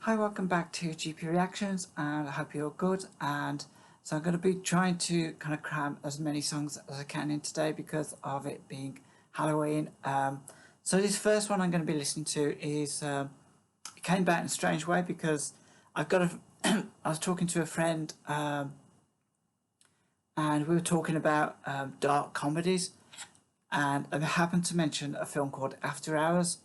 Hi, welcome back to GP Reactions, and I hope you're good. And so I'm going to be trying to kind of cram as many songs as I can in today because of it being Halloween. So this first one I'm going to be listening to is it came back in a strange way because I've got a I was talking to a friend and we were talking about dark comedies, and I happened to mention a film called After Hours.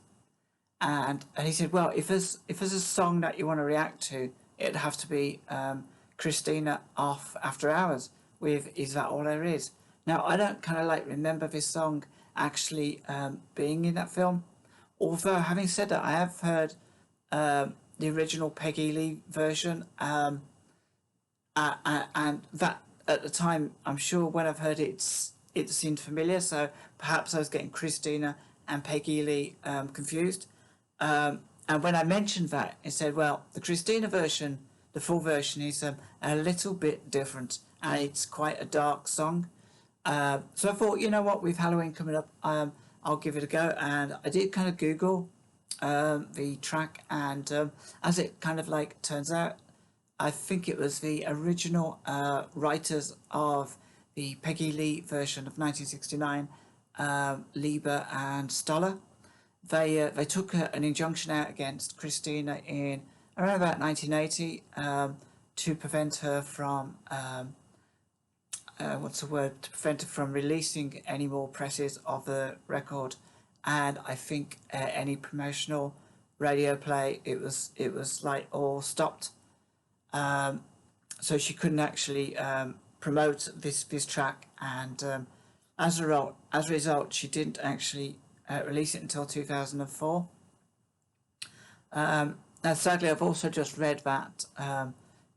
And he said, well, if there's a song that you want to react to, it'd have to be Cristina off After Hours with Is That All There Is. Now, I don't kind of like remember this song actually being in that film. Although, having said that, I have heard the original Peggy Lee version, and that at the time, I'm sure when I've heard it, it seemed familiar. So perhaps I was getting Christina and Peggy Lee confused. And when I mentioned that, it said, well, the Christina version, the full version, is a little bit different, and it's quite a dark song. So I thought, you know what, with Halloween coming up, I'll give it a go. And I did kind of Google the track, and as it kind of like turns out, I think it was the original writers of the Peggy Lee version of 1969, Lieber and Stoller. They took an injunction out against Christina in around about 1980 to prevent her from to prevent her from releasing any more presses of the record, and I think any promotional radio play it was like all stopped, so she couldn't actually promote this track, and as a result she didn't actually release it until 2004. Now, sadly, I've also just read that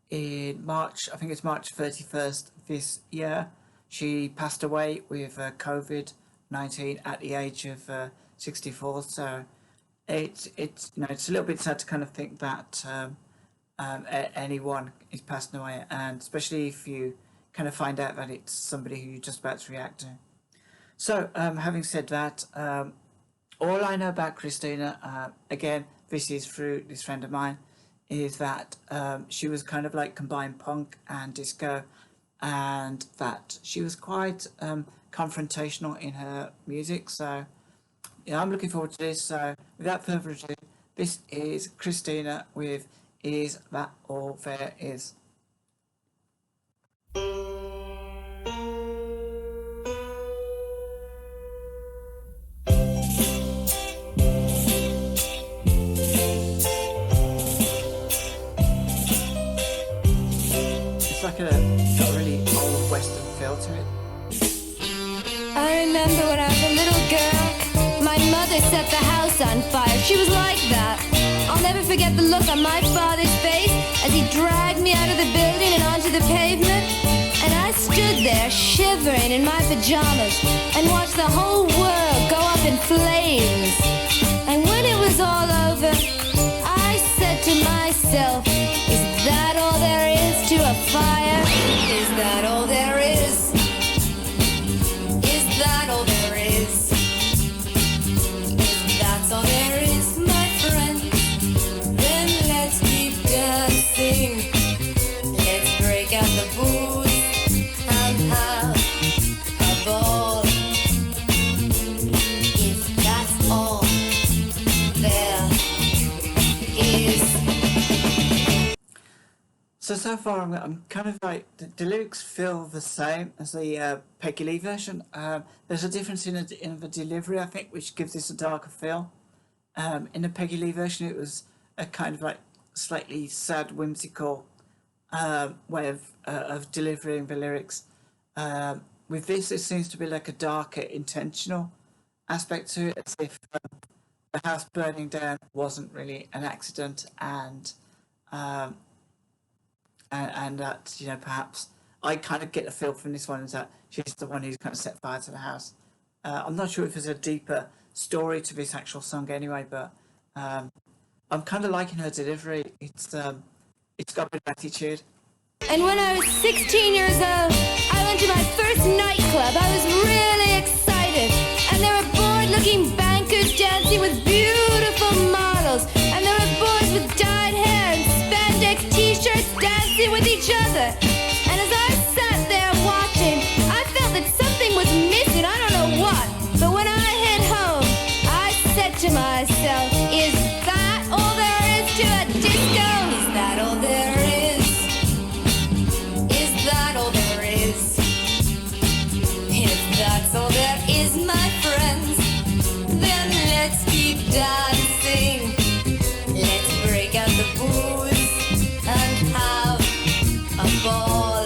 in March, I think it's March 31st this year, she passed away with COVID-19 at the age of 64. So it's it's a little bit sad to kind of think that anyone is passing away, and especially if you kind of find out that it's somebody who you're just about to react to. So, having said that, all I know about Christina, again, this is through this friend of mine, is that she was kind of like combined punk and disco, and that she was quite confrontational in her music. So, yeah, I'm looking forward to this. So, without further ado, this is Christina with Is That All There Is. It's like got a really old western feel to it. I remember when I was a little girl, my mother set the house on fire. She was like that. I'll never forget the look on my father's face as he dragged me out of the building and onto the pavement. And I stood there shivering in my pajamas and watched the whole world go up in flames. And when it was all over, I said to myself, is that all there is to a fire? Is that all there is? Is that all there is? If that's all there is, my friend, then let's keep dancing. Let's break out the booze and have a ball. If that's all there is. So far, I'm kind of like the lyrics feel the same as the Peggy Lee version. There's a difference in the delivery, I think, which gives this a darker feel. In the Peggy Lee version, it was a kind of like slightly sad, whimsical way of delivering the lyrics. With this, it seems to be like a darker, intentional aspect to it, as if the house burning down wasn't really an accident, and that, you know, perhaps I kind of get a feel from this one is that she's the one who's kind of set fire to the house. I'm not sure if there's a deeper story to this actual song anyway, but I'm kind of liking her delivery. It's got a bit of attitude. And when I was 16 years old, I went to my first nightclub. I was really excited. And there were bored-looking bankers dancing with beautiful models. And there were boys with dyed hair dancing with each other. And as I sat there watching, I felt that something was missing, I don't know what. But when I hit home, I said to myself, is that all there is to a disco? Is that all there is? Is that all there is? If that's all there is, my friends, then let's keep dancing. Let's break out the booze and have a ball.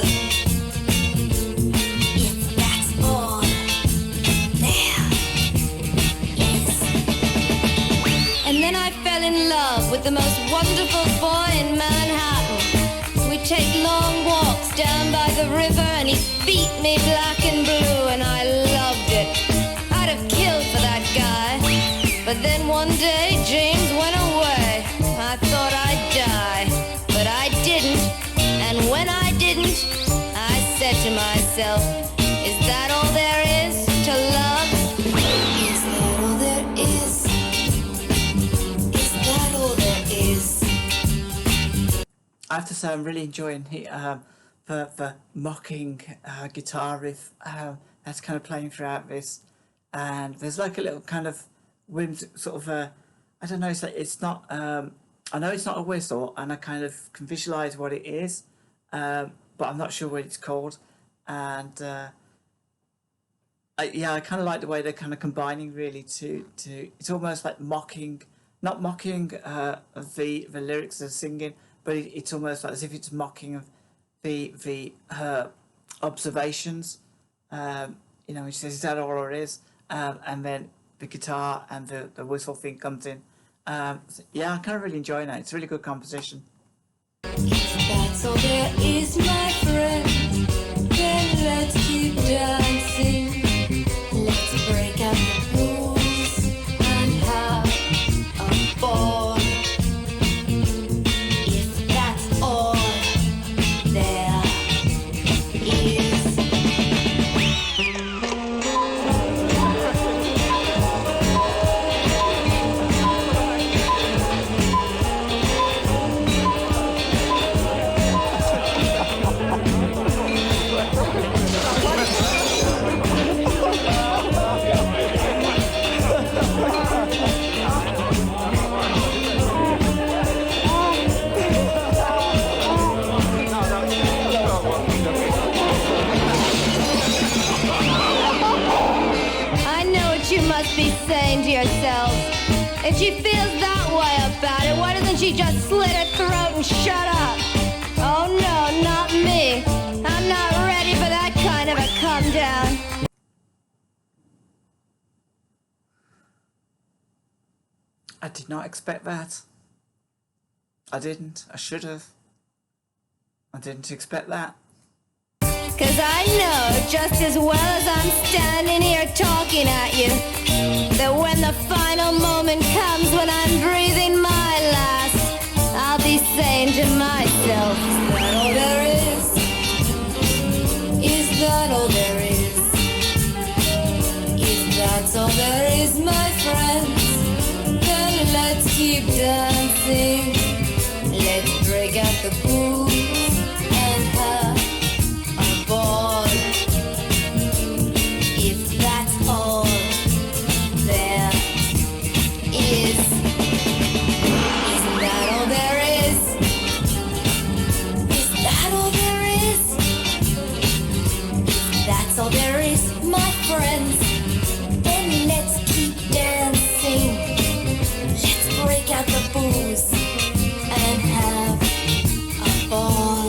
If that's all there is. And then I fell in love with the most wonderful boy in Manhattan. We'd take long walks down by the river and he'd beat me black and blue, and I loved it. I'd have killed for that guy. But then one day James went away. I thought I'd die, but I didn't. And when I didn't, I said to myself, is that all there is to love? Is that all there is? Is that all there is? I have to say I'm really enjoying the mocking guitar riff that's kind of playing throughout this, and there's like a little kind of sort of I don't know, it's not I know it's not a whistle, and I kind of can visualize what it is, but I'm not sure what it's called. And I kind of like the way they're kind of combining really to it's almost like mocking, not mocking the lyrics they're singing, but it's almost like as if it's mocking of the observations. You know, he says, is that all there is? And then the guitar and the whistle thing comes in. Yeah, I'm kind of really enjoying it. It's a really good composition. That's all there is, my friend. Then let's keep dancing. Let's break out the rules and have a ball. If that's all there is. Be saying to yourself, if she feels that way about it, why doesn't she just slit her throat and shut up? Oh no, not me. I'm not ready for that kind of a come down. I did not expect that. I didn't. I should have. I didn't expect that. 'Cause I know just as well as I'm standing here talking at you, that when the final moment comes, when I'm breathing my last, I'll be saying to myself, is that all there is? Is that all there is? If that's all there is, my friends, then let's keep dancing. Let's break out the booze and have a ball. If that's all there is. Isn't that all there is? Is that all there is? If that's all there is, my friends, then let's keep dancing. Let's break out the booze and have a ball.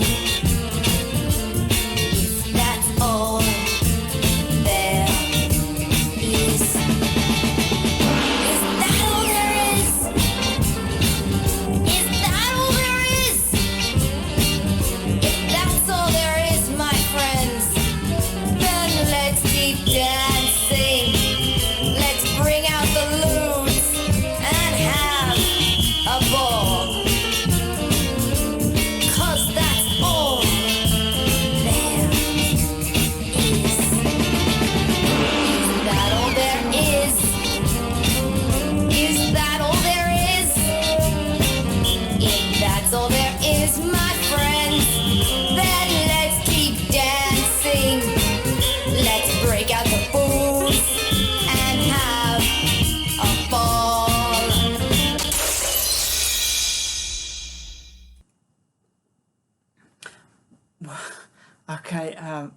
Okay,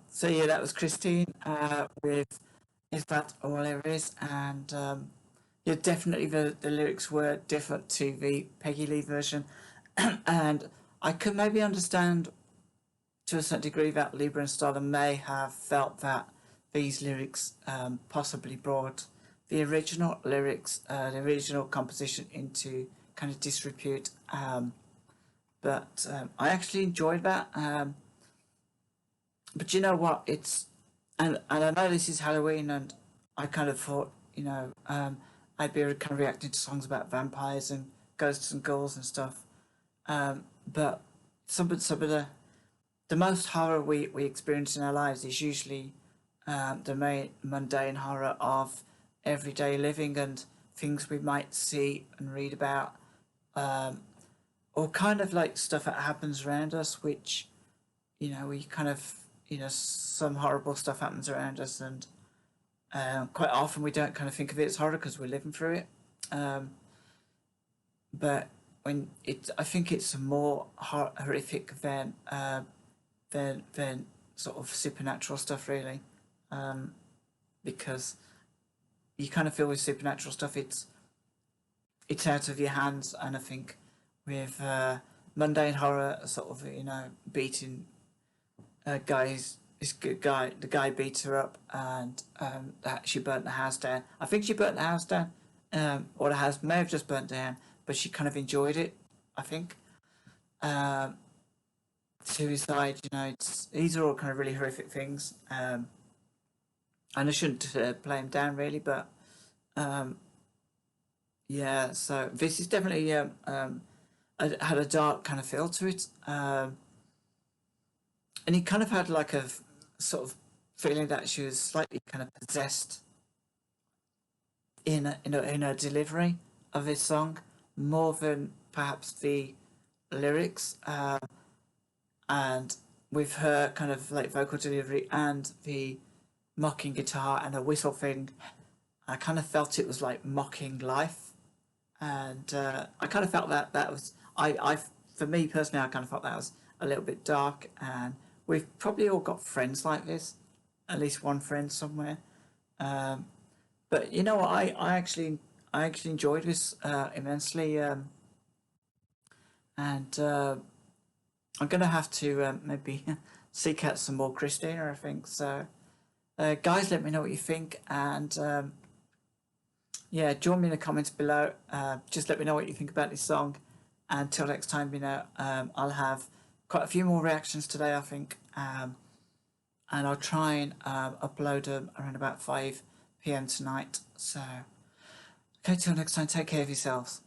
so yeah, that was Christine with "Is That All There Is?" and yeah, definitely the lyrics were different to the Peggy Lee version, and I could maybe understand to a certain degree that Lieber and Stoller may have felt that these lyrics possibly brought the original lyrics, the original composition into kind of disrepute. But I actually enjoyed that. But you know what? And I know this is Halloween, and I kind of thought, I'd be kind of reacting to songs about vampires and ghosts and ghouls and stuff. But some of the most horror we experience in our lives is usually the main mundane horror of everyday living and things we might see and read about, or kind of like stuff that happens around us, which we kind of some horrible stuff happens around us, and quite often we don't kind of think of it as horror because we're living through it. But I think it's more horrific than sort of supernatural stuff, really, because you kind of feel with supernatural stuff, it's out of your hands, and I think with mundane horror, sort of beating the guy beats her up, and she burnt the house down. I think she burnt the house down, or the house may have just burnt down, but she kind of enjoyed it, I think. Um, Suicide, these are all kind of really horrific things, and I shouldn't play him down really, but um, yeah. So this is definitely had a dark kind of feel to it. And he kind of had like a sort of feeling that she was slightly kind of possessed in a delivery of his song, more than perhaps the lyrics, and with her kind of like vocal delivery and the mocking guitar and a whistle thing, I kind of felt it was like mocking life, and I kind of felt that was I for me personally, I kind of felt that was a little bit dark, and we've probably all got friends like this, at least one friend somewhere. Um, but you know what, I actually enjoyed this immensely, and I'm gonna have to maybe seek out some more Christina, I think. So, guys, let me know what you think, and yeah, join me in the comments below. Just let me know what you think about this song. And until next time, I'll have quite a few more reactions today, I think. And I'll try and upload them around about 5 p.m. tonight. So, okay, till next time, take care of yourselves.